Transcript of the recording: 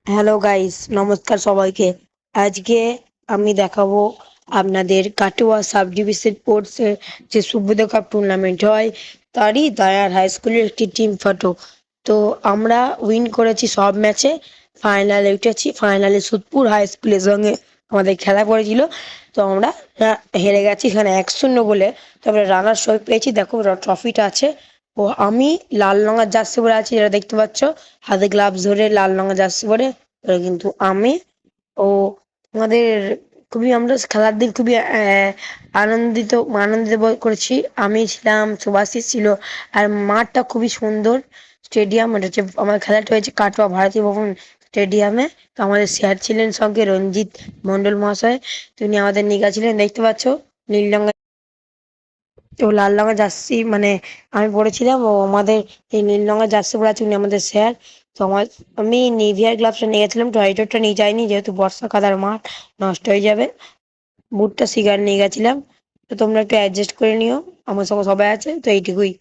Hello guys, নমস্কার সবাইকে। আজকে আমি দেখাবো আপনাদের কাটোয়া সাব ডিভিশন স্পোর্টসের যে সুব্রত কাপ টুর্নামেন্ট হয় তারই দায়ার হাই স্কুলের একটি টিম ফটো। তো আমরা উইন করেছি সব ম্যাচে, ফাইনালে উঠেছি। ফাইনালে সুদপুর হাই স্কুলের সঙ্গে আমাদের খেলা পড়েছিল। তো আমরা হেরে গেছি এখানে 1-0 বলে। তবে রানার সই পেয়েছি, দেখো ট্রফিটা আছে। ও আমি লাল রঙের জার্সি পরে আছি, যেটা দেখতে পাচ্ছ, হাতে গ্লাভস ধরে লাল রঙের জার্সি পরে। কিন্তু আমি ও আমাদের আমরা খেলার দিন খুবই আনন্দিত আনন্দিত বোধ করেছি। আমি ছিলাম, সুভাষিস ছিল। আর মাঠটা খুবই সুন্দর। স্টেডিয়াম, এটা হচ্ছে আমার খেলাটা হয়েছে কাটোয়া ভারতী ভবন স্টেডিয়ামে। তো আমাদের স্যার ছিলেন সঙ্গে রঞ্জিত মন্ডল মহাশয়। তিনি আমাদের নিয়ে গেছিলেন, দেখতে পাচ্ছ নীল রঙের ও লাল রঙের জার্সি, মানে আমি পড়েছিলাম। ও আমাদের এই নীল রঙের জার্সি পরে আছে, উনি আমাদের স্যার। তো আমি নিভিয়ার গ্লাভসটা নিয়ে গেছিলাম, টয়লেটটা নিয়ে যাইনি, যেহেতু বর্ষা কাদার মাঠ নষ্ট হয়ে যাবে। বুটটা সিগার নিয়ে গেছিলাম। তো তোমরা একটু অ্যাডজাস্ট করে নিও, আমার সঙ্গে সবাই আছে তো, এইটুকুই।